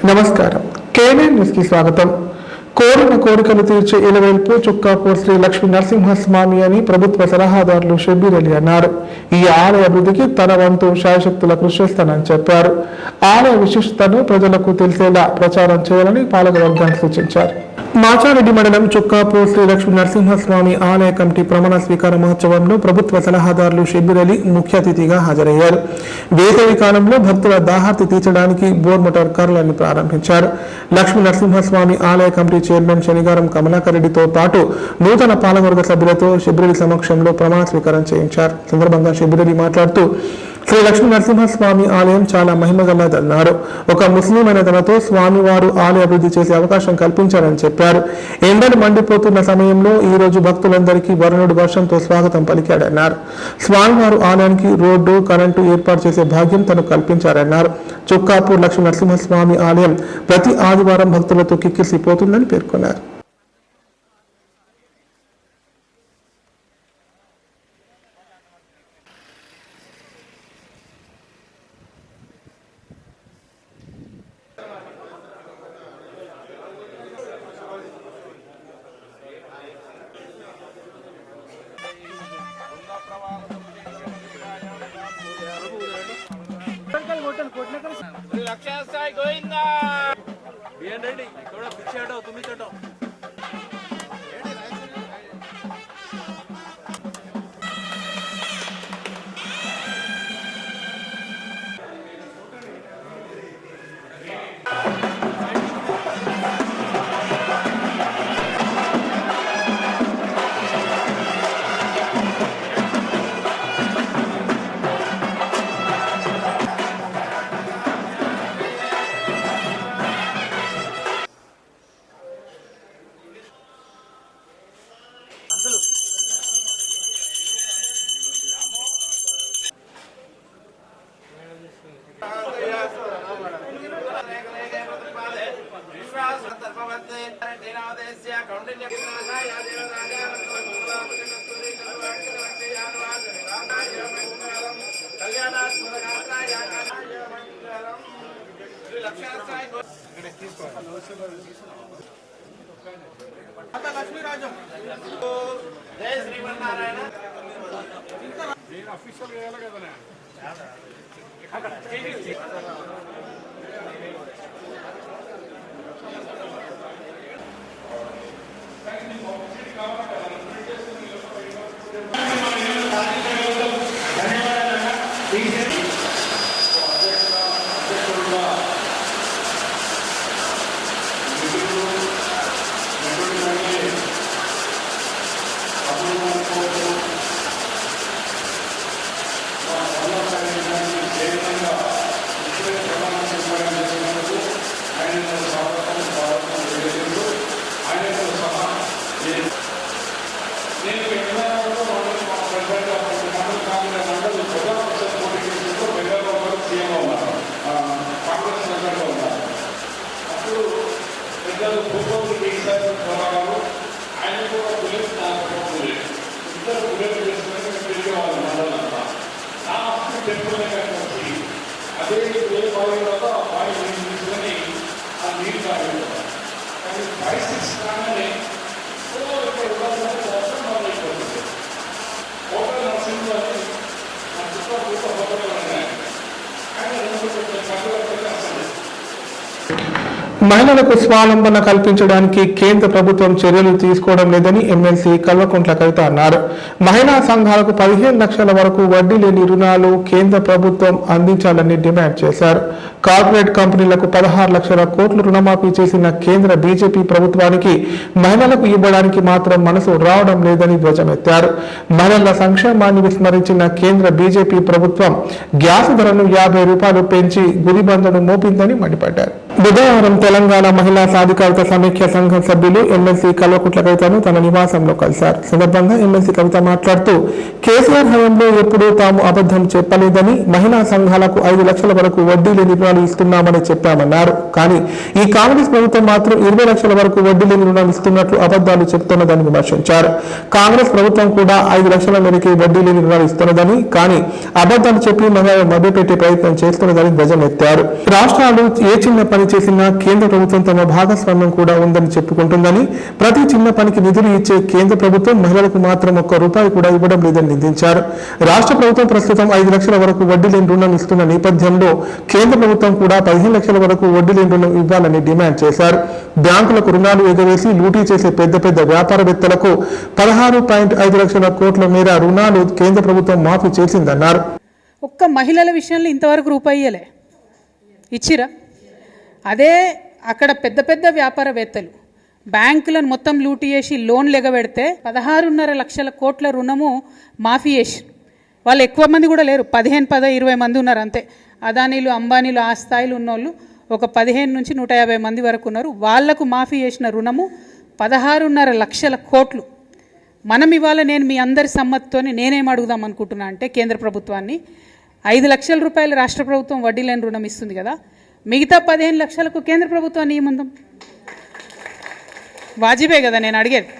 నమస్కారం. KNN news కి స్వాగతం. కోరిన కోరికలు తీర్చే ఇలవేల్పు చుక్కాపూర్ శ్రీ లక్ష్మీ నరసింహస్వామి అని ప్రభుత్వ సలహాదారులు షబ్బీర్ అలీ అన్నారు. ఈ ఆలయ అభివృద్ధికి తన వంతు శాయశక్తుల కృషి చేస్తానని చెప్పారు. ఆలయ విశిష్టతను ప్రజలకు తెలిసేలా ప్రచారం చేయాలని పాలకవర్గానికి సూచించారు. మాచారెడ్డి మండలం చుక్కాపూర్ శ్రీ లక్ష్మీ నరసింహస్వామి ఆలయ కమిటీ ప్రమాణ స్వీకార మహోత్సవంలో ప్రభుత్వ సలహాదారులు షబ్బీర్ అలీ ముఖ్య అతిథిగా హాజరయ్యారు. వేసవి కాలంలో భక్తుల దాహార్తి తీర్చడానికి బోర్ మోటార్ కార్లను ప్రారంభించారు. లక్ష్మీ నరసింహస్వామి ఆలయ కమిటీ చైర్మన్ శనిగారం కమలాకర్ రెడ్డితో పాటు నూతన పాలకవర్గ సభ్యులతో షబ్బీర్ అలీ సమక్షంలో ప్రమాణ స్వీకారం చేయించారు. సందర్భంగా షబ్బీర్ అలీ మాట్లాడుతూ శ్రీ లక్ష్మీ నరసింహస్వామి ఆలయం చాలా మహిమగలదన్నారు. ఒక ముస్లిం అయిన తనతో స్వామివారు ఆలయ అభివృద్ధి చేసే అవకాశం కల్పించారని చెప్పారు. ఎండలు మండిపోతున్న సమయంలో ఈ రోజు భక్తులందరికీ వరుణుడు వర్షంతో స్వాగతం పలికాడన్నారు. స్వామివారు ఆలయానికి రోడ్డు, కరెంటు ఏర్పాటు చేసే భాగ్యం తను కల్పించారన్నారు. చుక్కాపూర్ లక్ష్మీ నరసింహస్వామి ఆలయం ప్రతి ఆదివారం భక్తులతో కిక్కిసిపోతుందని పేర్కొన్నారు. లక్ష్మీరాజం జయ శ్రీమన్నారాయణ అఫీషియల్ చేయాలి కదా అక్కడ మహిళలకు స్వావలంబన కల్పించడానికి కేంద్ర ప్రభుత్వం చర్యలు తీసుకోవడం లేదని ఎమ్మెల్సీ కల్వకుంట్ల కవిత అన్నారు. మహిళా సంఘాలకు 15 లక్షల వరకు వడ్డీ లేని రుణాలు కేంద్ర ప్రభుత్వం అందించాలని డిమాండ్ చేశారు. కార్పొరేట్ కంపెనీలకు 16 లక్షల కోట్లు రుణమాఫీ చేసిన కేంద్ర బీజేపీ ప్రభుత్వానికి మహిళలకు ఇవ్వడానికి మాత్రం మనసు రావడం లేదని ధ్వజమెత్తారు. మహిళల సంక్షేమాన్ని విస్మరించిన కేంద్ర బీజేపీ ప్రభుత్వం గ్యాస్ ధరను 50 రూపాయలు పెంచి గుదిబందను మోపిందని మండిపడ్డారు. బుధవారం తెలంగాణ మహిళా సాధికారత సమైక్య సంఘం సభ్యులు ఎమ్మెల్సీ కల్వకుంట్ల కవితను తన నివాసంలో కలిశారు. సందర్భంగా ఎమ్మెల్సీ కవిత మాట్లాడుతూ కేసీఆర్ హయాంలో ఎప్పుడూ తాము అబద్ధం చెప్పలేదని, మహిళా సంఘాలకు 5 లక్షల వరకు వడ్డీ లేని రుణాలు ఇస్తున్నామని చెప్పామన్నారు. కానీ ఈ కాంగ్రెస్ ప్రభుత్వం మాత్రం 20 లక్షల వరకు వడ్డీ లేని రుణాలు ఇస్తున్నట్లు అబద్ధాలు చెబుతున్నదని విమర్శించారు. కాంగ్రెస్ ప్రభుత్వం కూడా 5 లక్షల మేరకు వడ్డీ లేని రుణాలు ఇస్తున్నదని, కానీ అబద్ధాలు చెప్పి మహిళలను మభ్యపెట్టే ప్రయత్నం చేస్తున్నదని ధ్వజమెత్తారు. రాష్ట్రాలు ఏ చిన్న పని చేసినా కేంద్ర ప్రభుత్వం తమ భాగస్వామ్యం కూడా ఉందని చెప్పుకుంటుందని, ప్రతి చిన్న పనికి నిధులు ఇచ్చే కేంద్ర ప్రభుత్వం మహిళలకు మాత్రం ₹1 కూడా ఇవ్వడం లేదని నిందించారు. రాష్ట్ర ప్రభుత్వం ప్రస్తుతం 5 లక్షల వరకు వడ్డీ లేని రుణం ఇస్తున్న నేపథ్యంలో కేంద్ర ప్రభుత్వం కూడా 15 లక్షల వరకు వడ్డీ లేని రుణం ఇవ్వాలని డిమాండ్ చేశారు. బ్యాంకులకు రుణాలు ఎగవేసి లూటీ చేసే పెద్ద పెద్ద వ్యాపారవేత్తలకు 16.5 లక్షల కోట్ల మేర రుణాలు కేంద్ర ప్రభుత్వం మాఫీ చేసిందన్నారు. ఒక్క మహిళల విషయంలో ఇంతవరకు రూపాయలే ఇచ్చిరా. అదే అక్కడ పెద్ద పెద్ద వ్యాపారవేత్తలు బ్యాంకులను మొత్తం లూటీ చేసి లోన్లు ఎగబెడితే 16.5 లక్షల కోట్ల రుణము మాఫీ చేసి, వాళ్ళు ఎక్కువ మంది కూడా లేరు, 15-20 మంది ఉన్నారు అంతే. అదానీలు అంబానీలు ఆ స్థాయిలో ఉన్నోళ్ళు ఒక 15 నుంచి 150 మంది వరకు ఉన్నారు. వాళ్లకు మాఫీ చేసిన రుణము 16.5 లక్షల కోట్లు. మనం ఇవాళ నేను మీ అందరి సమ్మతితోని నేనేం అడుగుదాం అనుకుంటున్నా అంటే కేంద్ర ప్రభుత్వాన్ని, 5 లక్షల రూపాయలు రాష్ట్ర ప్రభుత్వం వడ్డీ లేని రుణం ఇస్తుంది కదా, మిగతా 15 లక్షలకు కేంద్ర ప్రభుత్వాన్ని నియమందం. వాజిబే కదా నేను అడిగేది,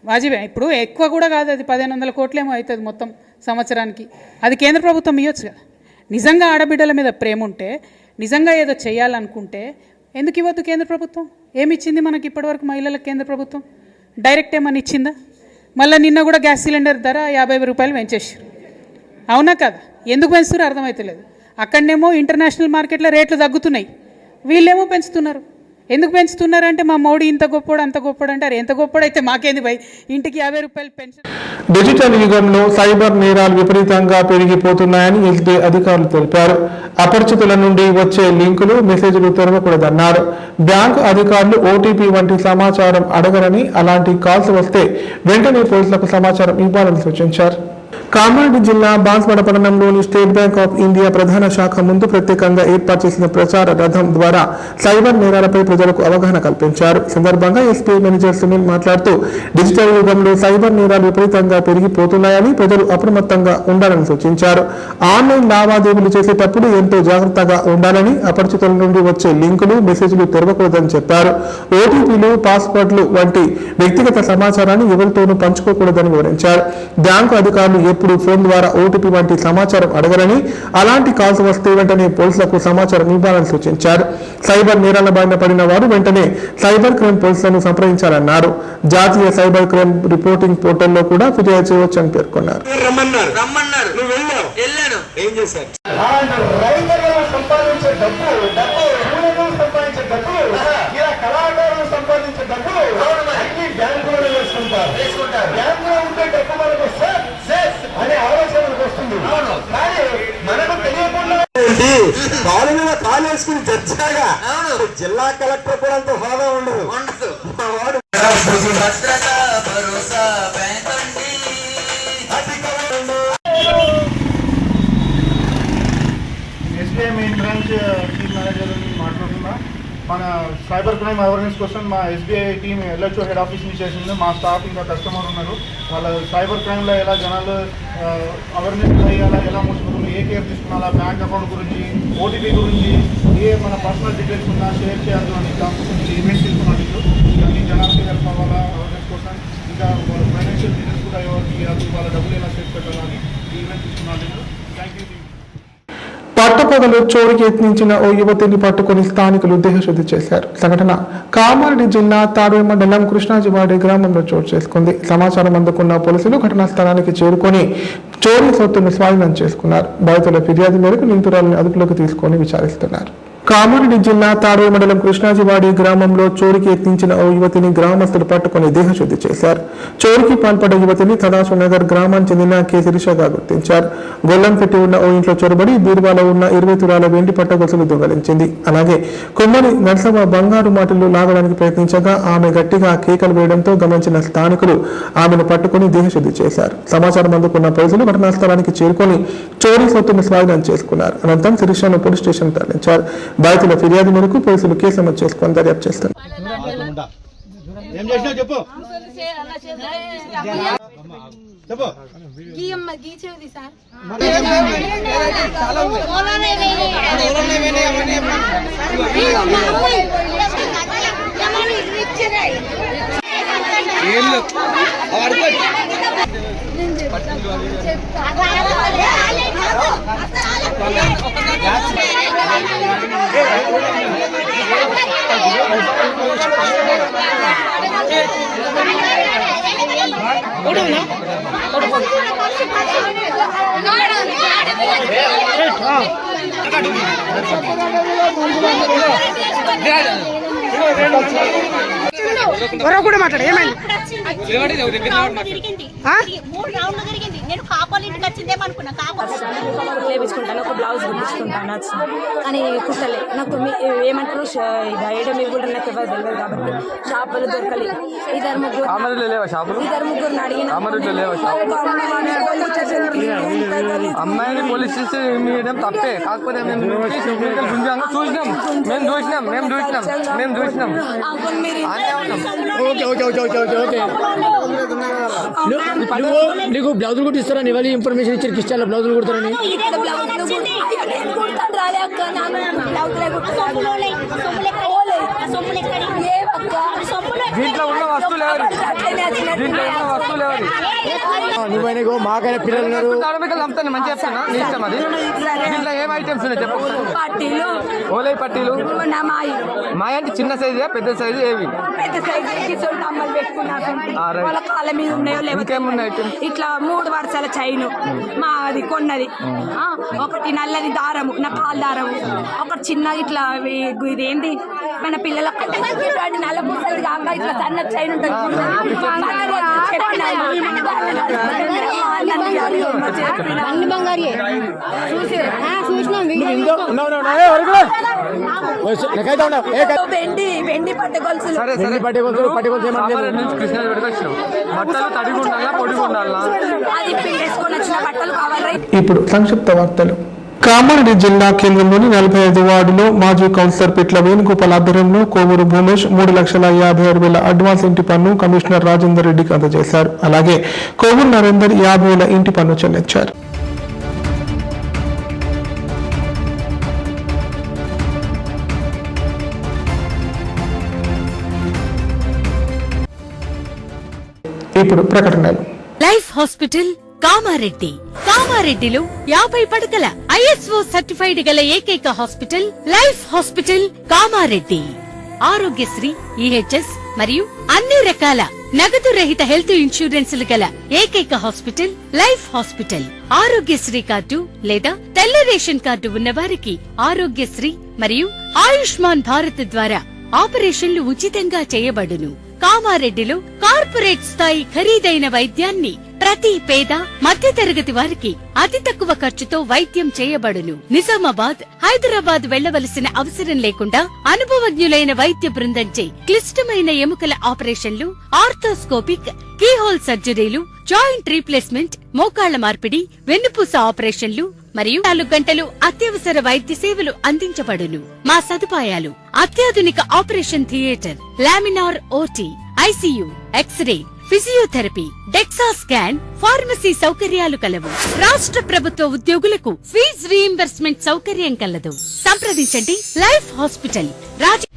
వాజిబే. ఇప్పుడు ఎక్కువ కూడా కాదు, అది 1500 కోట్లేమో అవుతుంది మొత్తం సంవత్సరానికి. అది కేంద్ర ప్రభుత్వం ఇవ్వచ్చు కదా. నిజంగా ఆడబిడ్డల మీద ప్రేమ ఉంటే, నిజంగా ఏదో చేయాలనుకుంటే ఎందుకు ఇవ్వద్దు కేంద్ర ప్రభుత్వం? ఏమి ఇచ్చింది మనకి ఇప్పటివరకు మహిళలకు కేంద్ర ప్రభుత్వం? డైరెక్ట్ ఏమని ఇచ్చిందా? మళ్ళీ నిన్న కూడా గ్యాస్ సిలిండర్ ధర ₹50 పెంచేసారు. అవునా కదా? ఎందుకు పెంచుతారో అర్థమవుతలేదు. అక్కడనేమో ఇంటర్నేషనల్ మార్కెట్లో రేట్లు తగ్గుతున్నాయి, వీళ్ళేమో పెంచుతున్నారు. ఎందుకు పెంచుతున్నారంటే మా మోడీ ఇంత గొప్పోడు అంత గొప్పోడు అంటారు. ఎంత గొప్పోడైతే మాకేంది భయ్, ఇంటికి ₹50 పెన్షన్. డిజిటల్ యుగంలో సైబర్ నేరాలు విపరీతంగా పెరిగిపోతున్నాయని ఎస్బీఐ అధికారులు తెలిపారు. అపరిచితుల నుండి వచ్చే లింకులు, మెసేజ్లు తెరవకూడదన్నారు. బ్యాంకు అధికారులు ఓటీపీ వంటి సమాచారం అడగరని, అలాంటి కాల్స్ వస్తే వెంటనే పోలీసులకు సమాచారం ఇవ్వాలని సూచించారు. కామారెడ్డి జిల్లా బాన్స్వాడ పట్టణంలోని స్టేట్ బ్యాంక్ ఆఫ్ ఇండియా ప్రధాన శాఖ ముందు ప్రత్యేకంగా ఏర్పాటు చేసిన ప్రచార రథం ద్వారా సైబర్ నేరాలపై ప్రజలకు అవగాహన కల్పించారు. సందర్భంగా ఎస్పీ మేనేజర్ సునీల్ మాట్లాడుతూ, డిజిటల్ యుగంలో సైబర్ నేరాలు విపరీతంగా పెరిగిపోతున్నాయని, ప్రజలు అప్రమత్తంగా ఉండాలని సూచించారు. ఆన్లైన్ లావాదేవీలు చేసేటప్పుడు ఎంతో జాగ్రత్తగా ఉండాలని, అపరిచితుల నుండి వచ్చే లింకులు, మెసేజ్లు తెరవకూడదని చెప్పారు. ఓటీపీలు, పాస్వర్డ్లు వంటి వ్యక్తిగత సమాచారాన్ని ఎవరితోనూ పంచుకోకూడదని వివరించారు. బ్యాంకు అధికారులు ఎప్పుడు ఫోన్ ద్వారా ఓటీపీ వంటి సమాచారం అడగరని, అలాంటి కాల్స్ వస్తే వెంటనే పోలీసులకు సమాచారం ఇవ్వాలని సూచించారు. సైబర్ నేరాల బారిన పడిన వారు వెంటనే సైబర్ క్రైమ్ పోలీసులను సంప్రదించాలన్నారు. జాతీయ సైబర్ క్రైమ్ రిపోర్టింగ్ పోర్టల్లో కూడా ఫిర్యాదు చేయవచ్చని పేర్కొన్నారు. కాలు మీద కాలు వేసుకుని చచ్చాగా జిల్లా కలెక్టర్ కూడా అంత హోదా ఉండదు. మా వాడు SBI main branch chief manager మాట్లాడుతున్నా. మన సైబర్ క్రైమ్ అవేర్నెస్ కోసం మా ఎస్బీఐ టీమ్ ఎల్హెచ్ఓ హెడ్ ఆఫీస్ నుంచి చేసింది. మా స్టాఫ్ ఇంకా కస్టమర్ ఉన్నారు. వాళ్ళ సైబర్ క్రైమ్లో ఎలా జనాలు అవేర్నెస్ అయ్యేలా, ఎలా మోసపోతుంది, ఏ కేర్ తీసుకున్నా, బ్యాంక్ అకౌంట్ గురించి, ఓటీపీ గురించి, ఏ మన పర్సనల్ డీటెయిల్స్ ఉన్నా షేర్ చేయాలి అని ఈవెంట్ తీసుకున్నాను. ఇవన్నీ జనాలకి హెల్ప్ అవ్వాలా అవేర్నెస్ కోసం. ఇంకా వాళ్ళ ఫైనాన్షియల్ డీటెయిల్స్ కూడా ఎవరికి ఇవ్వాలి, వాళ్ళ డబ్బులు ఎలా సేఫ్ పెట్టాలని ఈవెంట్ తీసుకున్నాను. Thank you. పట్టపగలు చోరీకి యత్నించిన ఓ యువతిని పట్టుకుని స్థానికులు దేహశుద్ధి చేశారు. సంఘటన కామారెడ్డి జిల్లా తాడూరు మండలం కృష్ణాజివాడి గ్రామంలో చోటు చేసుకుంది. సమాచారం అందుకున్న పోలీసులు ఘటనా స్థలానికి చేరుకొని చోరీ సొత్తును స్వాధీనం చేసుకున్నారు. బాధితుల ఫిర్యాదు మేరకు నిందితురాలను అదుపులోకి తీసుకొని విచారిస్తున్నారు. కామారెడ్డి జిల్లా తాడూరు మండలం కృష్ణాజివాడి గ్రామంలో చోరీకి యత్నించిన ఓ యువతిని గ్రామస్తులు పట్టుకుని దేహశుద్ధి చేశారు. చోరీకి పాల్పడ్డ యువతిని తలాసు నగర్ గ్రామానికి చెందిన కె శిరీషగా గుర్తించారు. గొల్లం పెట్టి ఉన్న ఓ ఇంట్లో చొరబడి బీరువాలో ఉన్న 20 తులాల వెండి పట్టగొలుసులు దొంగలించింది. అలాగే కొమ్మని నర్సమ్మ బంగారు మాటలు లాగడానికి ప్రయత్నించగా ఆమె గట్టిగా కేకలు వేయడంతో గమనించిన స్థానికులు ఆమెను పట్టుకుని దేహశుద్ధి చేశారు. సమాచారం అందుకున్న పోలీసులు ఘటనా స్థలానికి చేరుకొని చోరీ సొత్తును స్వాధీనం చేసుకున్నారు. అనంతరం శిరీషను పోలీస్ స్టేషన్ తరలించారు. బాధితుల ఫిర్యాదు మేరకు పోలీసులు కేసు నమోదు చేసుకొని దర్యాప్తు చేస్తున్నారు. కూడా మాట్లాడు ఏమైంది నేను కాపాలి ఇంటికి వచ్చిందేమనుకున్నా లేపించుకుంటాను, ఒక బ్లౌజ్ కుట్టించుకుంటాను వచ్చింది కానీ కుట్టలే. నాకు ఏమంటారు ఐడియా మీకు కూడా నాకు ఎవరు తెలియదు కాబట్టి షాపులు దొరకలేదు. ఇద్దరు ముగ్గురు అడిగిన అమ్మాయిని పోలీస్ స్టేషన్ తప్పే, కాకపోతే చూసినాం. నీకు బ్లౌజులు కుట్టిస్తారని ఇవాళ ఇన్ఫర్మేషన్ ఇచ్చారు ఇష్టాలు బ్లౌజులు కుడతారని. దీంట్లో ఉన్న వస్తువులు నువ్వైనా మాకైనా పిల్లలు ఉన్నారు. అమ్ముతాను మంచి చెప్తాను, నీ ఇష్టం అది. దీంట్లో ఏం ఐటమ్స్ ఉన్నాయి చెప్పు. ఓలై పట్టీలు మాయ అంటే చిన్న సైజు పెద్ద సైజు ఏవి ఇంకేమున్నాయి ఐటమ్స్? ఇట్లా 3 వరుసల చైను మాది కొన్నది, ఒకటి నల్లది దారము నా కాలు దారము, ఒకటి చిన్న ఇట్లా ఇదేంటి మన పిల్లల నల్ల పూసలు కాక ఇట్లా సన్న చైన్ ఉంటుంది. వెండి పట్టు గొలుసులు బట్టలు తడిగి ఉండాలా పొడిగి ఉండాలా? అది పిండేసుకొని వచ్చిన బట్టలు కావాలి. ఇప్పుడు సంక్షిప్త వార్తలు. కామారెడ్డి జిల్లా కేంద్రంలోని 45 వార్డులో మాజీ కౌన్సిలర్ పిట్ల వేణుగోపాల్ ఆధ్వర్యంలో కోవూరు భూమేష్ 3,56,000 అడ్వాన్స్ ఇంటి పన్ను కమిషనర్ రాజేందర్ రెడ్డికి అందజేశారు. అలాగే కోవూరు నరేందర్ 50,000 ఇంటి పన్ను చెల్లించారు. ఇప్పుడు ప్రకటనలు. Life hospital Kamareddy. కామారెడ్డిలో 50 పడకల ISO సర్టిఫైడ్ గల ఏకైక hospital life hospital Kamareddy. Aarogyasri, EHS మరియు అన్ని రకాల నగదు రహిత హెల్త్ ఇన్సూరెన్సులు గల ఏకైక hospital life hospital. Aarogyasri card లేదా తెల్ల రేషన్ కార్డు ఉన్న వారికి ఆరోగ్యశ్రీ మరియు ఆయుష్మాన్ భారత్ ద్వారా ఆపరేషన్లు ఉచితంగా చేయబడును. కామారెడ్డిలో కార్పొరేట్ స్థాయి ఖరీదైన వైద్యాన్ని ప్రతి పేద మధ్యతరగతి వారికి అతి తక్కువ ఖర్చుతో వైద్యం చేయబడును. నిజామాబాద్, హైదరాబాద్ వెళ్లవలసిన అవసరం లేకుండా అనుభవజ్ఞులైన వైద్య బృందంచే క్లిష్టమైన ఎముకల ఆపరేషన్లు, ఆర్థోస్కోపిక్, కీహోల్ సర్జరీలు, జాయింట్ రీప్లేస్మెంట్, మోకాళ్ల మార్పిడి, వెన్నుపూస ఆపరేషన్లు మరియు 4 గంటలు అత్యవసర వైద్య సేవలు అందించబడును. మా సదుపాయాలు: అత్యాధునిక operation theatre, laminar OT, ICU, x-ray, physiotherapy, DEXA scan, pharmacy సౌకర్యాలు కలవు. రాష్ట్ర ప్రభుత్వ ఉద్యోగులకు ఫీజు రీయింబర్స్మెంట్ సౌకర్యం కలదు. సంప్రదించండి లైఫ్ హాస్పిటల్.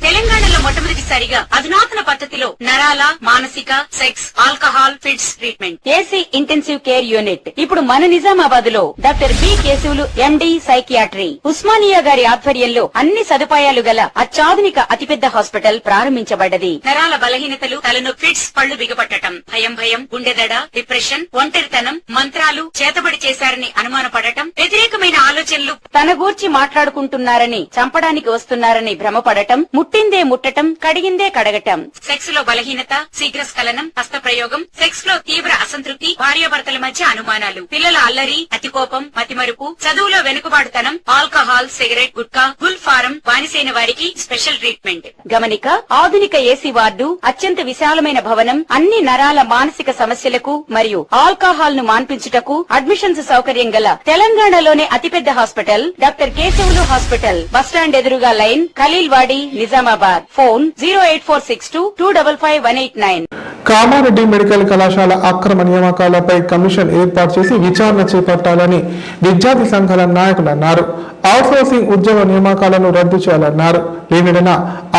తెలంగాణలో మొట్టమొదటిసారిగా అధునాతన పద్ధతిలో నరాల, మానసిక, sex, alcohol, fits treatment, AC intensive care unit ఇప్పుడు మన నిజామాబాద్ లో doctor B Keshavulu MD psychiatry, Osmania గారి ఆధ్వర్యంలో అన్ని సదుపాయాలు గల అత్యాధునిక అతిపెద్ద హాస్పిటల్ ప్రారంభించబడ్డది. నరాల బలహీనతలు, తలనొప్పి, ఫిట్స్, పళ్లు బిగపట్టడం, భయం, గుండెదడ, డిప్రెషన్, ఒంటరితనం, మంత్రాలు చేతబడి చేశారని అనుమానపడటం, వ్యతిరేకమైన ఆలోచనలు, తన గూర్చి మాట్లాడుకుంటున్నారని, చంపడానికి వస్తున్నారని భ్రమపడటం, ముట్టిందే ముట్టటం, కడిగిందే కడగటం, సెక్స్ లో బలహీనత, శీఘ్రస్ఖలనం, హస్తప్రయోగం, సెక్స్ లో తీవ్ర అసంతృప్తి, భార్యాభర్తల మధ్య అనుమానాలు, పిల్లల అల్లరి, అతికోపం, మతిమరుపు, చదువులో వెనుకబాటుతనం, alcohol, cigarette, gutka, Gul form బానిసైన వారికి స్పెషల్ ట్రీట్మెంట్. గమనిక: ఆధునిక ఏసీ వార్డు, అత్యంత విశాలమైన భవనం, అన్ని నరాల మానసిక సమస్యలకు మరియు ఆల్కహాల్ ను మాన్పించుటకు అడ్మిషన్స్ సౌకర్యం గల తెలంగాణలోనే అతిపెద్ద hospital doctor Keshavulu hospital. Bus stand ఎదురుగా line, Khaleelwadi, Nizamabad. Phone 08462 255 189. Kamareddy medical కళాశాల అక్రమ నియామకాలపై కమిషన్ ఏర్పాటు చేసి విచారణ చేపట్టాలని విద్యార్థి సంఘాల నాయకులు అన్నారు. అవుట్సోర్సింగ్ ఉద్యోగ నియామకాలను రద్దు చేయాలన్నారు. లేనిడన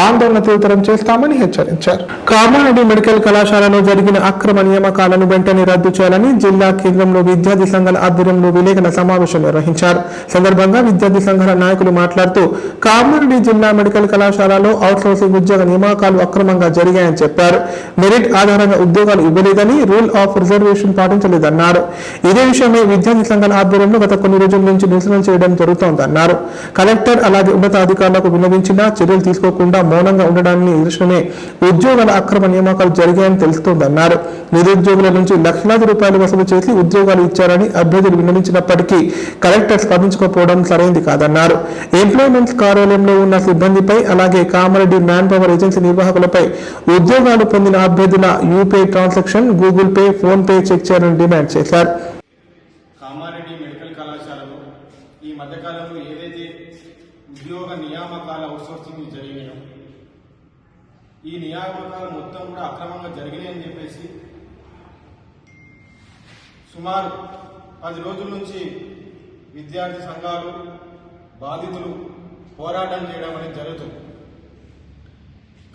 ఆందోళన తీవ్రం చేస్తామని హెచ్చరించారు. కామారెడ్డి మెడికల్ కళాశాలలో జరిగిన అక్రమ నియామకాలను వెంటనే రద్దు చేయాలని జిల్లా కేంద్రంలో విద్యార్థి సంఘాల ఆధ్వర్యంలో విలేకరుల సమావేశం నిర్వహించారు. సందర్భంగా విద్యార్థి సంఘాల నాయకులు మాట్లాడుతూ కామారెడ్డి జిల్లా మెడికల్ కళాశాలలో అవుట్సోర్సింగ్ ఉద్యోగ నియామకాలు అక్రమంగా జరిగాయని చెప్పారు. మెరిట్ ఆధారంగా ఉద్యోగాలు ఇవ్వలేదని, రూల్ ఆఫ్ రిజర్వేషన్ పాటించలేదన్నారు. ఇదే విషయమై విద్యార్థి సంఘాల ఆధ్వర్యంలో గత కొన్ని రోజుల నుంచి నిరసన చేయడం జరుగుతోందన్నారు. కలెక్టర్ అలాగే ఉన్నతాధికారులకు విన్నవించినా చర్యలు తీసుకోకుండా మౌనంగా ఉండడాన్ని నిరసనమే ఉద్యోగాల అక్రమ నియామకాలు జరిగాయని తెలుస్తోందన్నారు. నిరుద్యోగుల నుంచి లక్షలాది రూపాయలు వసూలు చేసి ఉద్యోగాలు ఇచ్చారని అభ్యర్థులు విన్నవించినప్పటికీ కలెక్టర్ స్పందించకపోవడం సరైంది కాదన్నారు. ఎంప్లాయ్మెంట్ కార్యాలయంలో ఉన్న సిబ్బందిపై అలాగే కామారెడ్డి మ్యాన్ పవర్ ఏజెన్సీ నిర్వాహకులపై ఉద్యోగాలు పొందిన అభ్యర్థుల UPI transaction, Google Pay, PhonePe check చేయాలని డిమాండ్ చేశారు. కామారెడ్డి మెడికల్ కళాశాలలో ఈ మధ్యకాలంలో ఏదైతే ఉద్యోగ నియామకాల అవుట్సోర్సింగ్ జరిగినాయో ఈ నియామకాలు మొత్తం కూడా అక్రమంగా జరిగినాయని చెప్పేసి సుమారు 10 రోజుల నుంచి విద్యార్థి సంఘాలు, బాధితులు పోరాటం చేయడం అనేది జరుగుతుంది.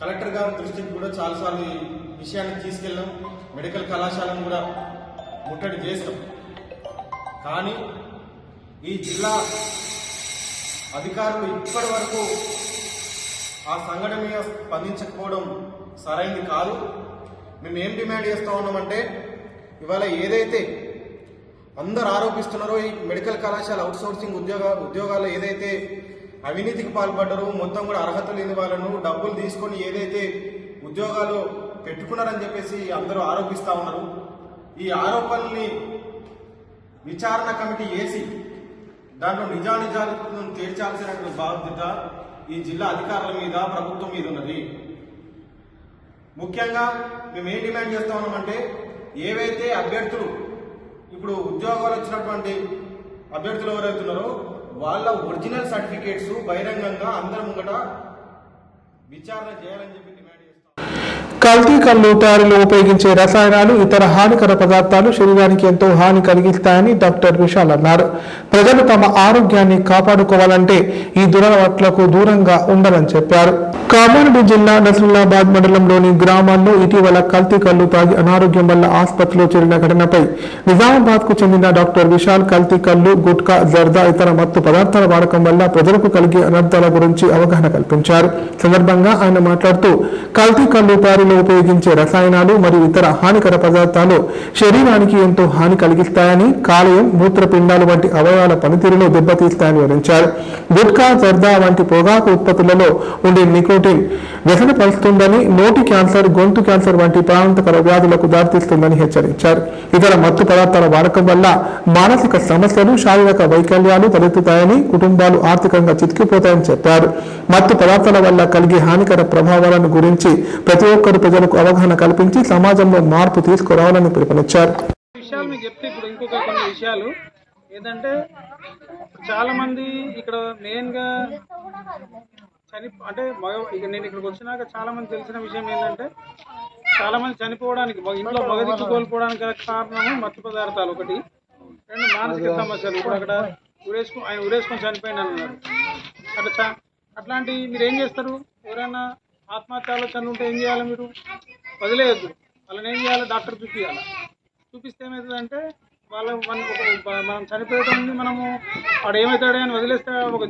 కలెక్టర్ గారి దృష్టికి కూడా చాలాసార్లు ఈ విషయాన్ని తీసుకెళ్ళాం. మెడికల్ కళాశాలను కూడా ముట్టడి చేస్తాం. కానీ ఈ జిల్లా అధికారులు ఇప్పటి వరకు ఆ సంఘటన మీద స్పందించకపోవడం సరైంది కాదు. మేము ఏం డిమాండ్ చేస్తూ ఉన్నామంటే, ఇవాళ ఏదైతే అందరు ఆరోపిస్తున్నారో ఈ మెడికల్ కళాశాల అవుట్సోర్సింగ్ ఉద్యోగాలు ఏదైతే అవినీతికి పాల్పడ్డారో, మొత్తం కూడా అర్హత లేని వాళ్ళను డబ్బులు తీసుకొని ఏదైతే ఉద్యోగాలు పెట్టుకున్నారని చెప్పేసి అందరూ ఆరోపిస్తూ ఉన్నారు. ఈ ఆరోపణల్ని విచారణ కమిటీ వేసి దాంట్లో నిజానిజాలను తేల్చాల్సినటువంటి బాధ్యత ఈ జిల్లా అధికారుల మీద, ప్రభుత్వం మీద ఉన్నది. ముఖ్యంగా మేము ఏం డిమాండ్ చేస్తా ఉన్నామంటే, ఏవైతే అభ్యర్థులు ఇప్పుడు ఉద్యోగాలు వచ్చినటువంటి అభ్యర్థులు ఎవరైతున్నారో వాళ్ళ ఒరిజినల్ సర్టిఫికేట్స్ బహిరంగంగా అందరి ముంగట విచారణ చేయాలని చెప్పి డిమాండ్ చేస్తాం. కల్తీ కల్లు తయారీలో ఉపయోగించే రసాయనాలు, ఇతర హానికర పదార్థాలు శరీరానికి ఎంతో హాని కలిగిస్తాయని డాక్టర్ విశాల్ అన్నారు. ప్రజలు తమ ఆరోగ్యాన్ని కాపాడుకోవాలంటే ఈ దురలవాట్లకు దూరంగా ఉండాలని చెప్పారు. కామారెడ్డి జిల్లా నసరుల్లాబాద్ మండలంలోని గ్రామాల్లో ఇటీవల కల్తీ కల్లు తాగి అనారోగ్యం వల్ల ఆసుపత్రిలో చేరిన ఘటనపై నిజామాబాద్ కు చెందిన డాక్టర్ విశాల్ కల్తీ కల్లు, గుట్కా, జర్దా ఇతర మత్తు పదార్థాల వాడకం వల్ల ప్రజలకు కలిగే అనర్థాల గురించి అవగాహన కల్పించారు. సందర్భంగా ఆయన మాట్లాడుతూ, కల్తీ కల్లు తయారీలో ఉపయోగించే రసాయనాలు మరియు ఇతర హానికర పదార్థాలు శరీరానికి ఎంతో హాని కలిగిస్తాయని, కాలేయం, మూత్రపిండాలు వంటి అవయవాల పనితీరును దెబ్బతీస్తాయని వివరించారు. గుట్కా, జర్దా వంటి పొగాకు ఉత్పత్తులలో ఉండే నికోటిన్ వ్యసనపరుస్తుందని, నోటి క్యాన్సర్, గొంతు క్యాన్సర్ వంటి ప్రాణాంతకర వ్యాధులకు దారితీస్తుందని హెచ్చరించారు. ఇతర మత్తు పదార్థాల వాడకం వల్ల మానసిక సమస్యలు, శారీరక వైకల్యాలు తలెత్తుతాయని, కుటుంబాలు ఆర్థికంగా చితికిపోతాయని చెప్పారు. మత్తు పదార్థాల వల్ల కలిగే హానికర ప్రభావాలను గురించి ప్రతి ఒక్కరు ప్రజలకు అవగాహన కల్పించి సమాజంలో మార్పు తీసుకురావాలని పిలుపునిచ్చారు. విషయాలు మీకు చెప్తే ఇప్పుడు ఇంకొక కొన్ని విషయాలు ఏంటంటే, చాలా మంది ఇక్కడ మెయిన్గా అంటే ఇక నేను ఇక్కడికి వచ్చినాక చాలా మంది తెలిసిన విషయం ఏంటంటే, చాలా మంది చనిపోవడానికి ఇంట్లో మగదిక్కు కోల్పోవడానికి కారణము మత్తు పదార్థాలు ఒకటి, రెండు మానసిక సమస్యలు. ఇప్పుడు అక్కడ ఆయన ఉరేసుకొని చనిపోయింది అన్నారు. అట్లాంటి మీరు ఏం చేస్తారు? ఎవరైనా ఆత్మహత్య ఆలోచనలు ఉంటే ఏం చేయాలి? మీరు వదిలేయద్దు. వాళ్ళని ఏం చేయాలి? డాక్టర్ చూపించాలి. చూపిస్తే ఏమవుతుందంటే, మనం చనిపోయేటప్పుడు మనము వాడు ఏమవుతాడే అని వదిలేస్తే ఒక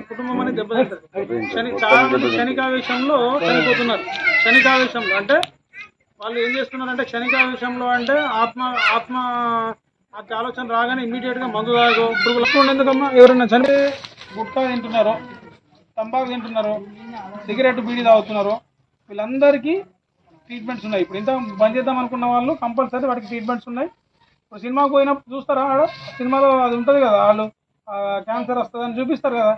కుటుంబం అనేది దెబ్బతింటుంది. చాలా మంది క్షణికావేశంలో చనిపోతున్నారు. క్షణికావేశంలో అంటే వాళ్ళు ఏం చేస్తున్నారంటే, క్షణికావేశంలో అంటే ఆత్మ ఆలోచన రాగానే ఇమ్మీడియట్గా మందు తాగో, పురుగులు ఎందుకమ్మా ఎవరైనా చనిపోయి గుట్కా తింటున్నారో, తంబాకు తింటున్నారో, సిగరెట్, బీడీ తాగుతున్నారో, వీళ్ళందరికీ ట్రీట్మెంట్స్ ఉన్నాయి. ఇప్పుడు ఇంత బంద్ చేద్దాం అనుకున్న వాళ్ళు కంపల్సరీ వాటికి ట్రీట్మెంట్స్ ఉన్నాయి. ఇప్పుడు సినిమాకి పోయినప్పుడు చూస్తారా, ఆడ సినిమాలో అది ఉంటుంది కదా, వాళ్ళు క్యాన్సర్ వస్తుందని చూపిస్తారు కదా,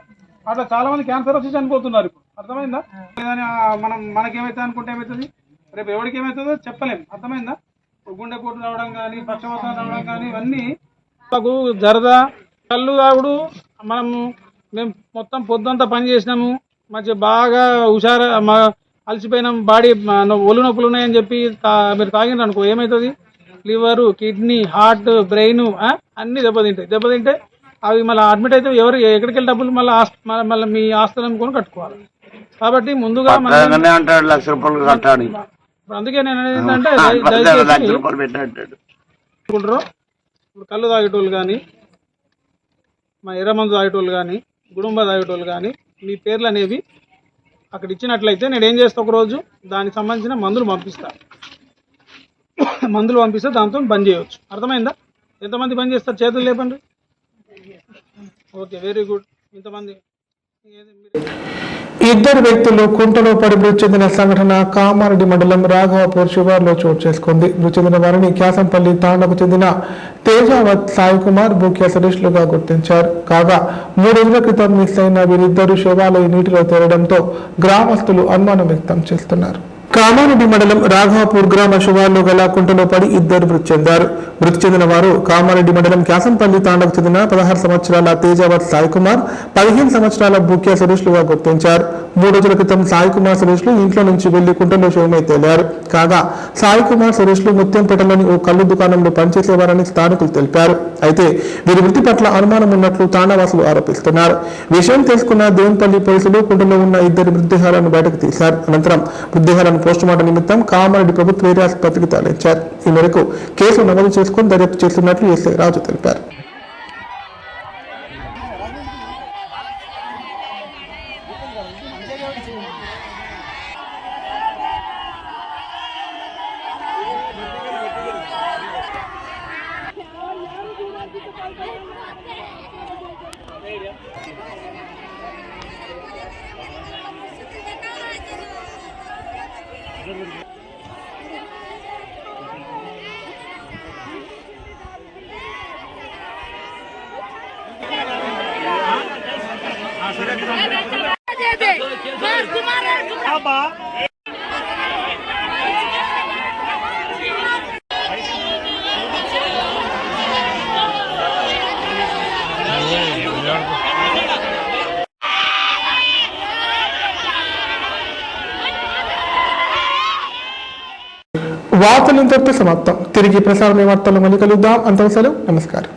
అట్లా చాలామంది క్యాన్సర్ వచ్చి చనిపోతున్నారు. ఇప్పుడు అర్థమైందా? మనకేమైతే అనుకుంటే ఏమవుతుంది, రేపు ఎవరికి ఏమవుతుందో చెప్పలేము. అర్థమైందా? ఇప్పుడు గుండెపోటు రావడం కానీ, పక్షవాతం రావడం కానీ, ఇవన్నీ జరదా కళ్ళు తాగుడు. మేము మొత్తం పొద్దుంతా పని చేసినాము, మంచిగా బాగా అలసిపోయినాం బాడీ ఒళ్ళు నొప్పులు ఉన్నాయని చెప్పి మీరు తాగినారు అనుకో ఏమవుతుంది, లివరు, కిడ్నీ, హార్ట్, బ్రెయిన్ అన్నీ దెబ్బతింటే అవి మళ్ళీ అడ్మిట్ అయితే ఎవరు ఎక్కడికి వెళ్ళి డబ్బులు మళ్ళీ మీ ఆస్తులు అనుకొని కట్టుకోవాలి. కాబట్టి ముందుగా అంటాడు 1,00,000 రూపాయలు కట్టాలి. అందుకే నేను అనేది ఏంటంటే దయచేసి ఇప్పుడు కళ్ళు తాగేటోళ్ళు కానీ, మా ఎర్రమందు తాగేటోళ్ళు కానీ, గుడుంబ తాగేటోళ్ళు కానీ మీ పేర్లు అనేవి అక్కడ ఇచ్చినట్లయితే నేను ఏం చేస్తా, ఒకరోజు దానికి సంబంధించిన మందులు పంపిస్తే దాంతో బంద్ చేయవచ్చు. అర్థమైందా? ఎంతమంది బంద్ చేస్తారు చేతులు లేపండి. Okay, very good. ఇంతమంది ఇద్దరు వ్యక్తులు కుంటలో పడి మృతి చెందిన సంఘటన కామారెడ్డి మండలం రాఘవాపూర్ శివార్లో చోటు చేసుకుంది. మృతి చెందిన వారిని క్యాసంపల్లి తాండకు చెందిన తేజావత్ సాయి కుమార్, బూక్యా సురేష్లుగా గుర్తించారు. కాగా 3 రోజుల క్రితం మిస్ అయిన వీరిద్దరు శవాలు నీటిలో తేలడంతో గ్రామస్తులు అనుమానం వ్యక్తం చేస్తున్నారు. కామారెడ్డి మండలం రాఘవాపూర్ గ్రామ శివార్లో గల కుంటలో పడి ఇద్దరు మృతి చెందారు. మృతి చెందిన వారు కామారెడ్డి మండలం క్యాసంపల్లి తాండకు చెందిన 16 సంవత్సరాల తేజావత్ సాయి కుమార్, 15 సంవత్సరాల బూక్యా సురేష్లుగా గుర్తించారు. 3 రోజుల క్రితం సాయి కుమార్ సురేష్లు ఇంట్లో నుంచి వెళ్లి కుంటలో శవమై తేలారు. కాగా సాయి కుమార్ సురేష్లు ముత్యంపేటలోని ఓ కళ్ళు దుకాణంలో పనిచేసేవారని స్థానికులు తెలిపారు. అయితే వీరి మృతి పట్ల అనుమానం ఉన్నట్లు తాండవాసులు ఆరోపిస్తున్నారు. విషయం తెలుసుకున్న దేవునిపల్లి పోలీసులు కుంటలో ఉన్న ఇద్దరి మృతదేహాలను బయటకు తీశారు. అనంతరం మృతదేహాలను పోస్టుమార్టం నిమిత్తం కామారెడ్డి ప్రభుత్వ ఏరియా ఆసుపత్రికి తరలించారు. ఈ మేరకు కేసు నమోదు చేసుకుని దర్యాప్తు చేస్తున్నట్లు ఎస్ఐ రాజు తెలిపారు. వార్తలు ఇంతటితో సమాప్తం. తిరిగి ప్రసారమే వార్తలు మళ్ళీ కలుద్దాం. అంతవరకు సెలవు. నమస్కారం.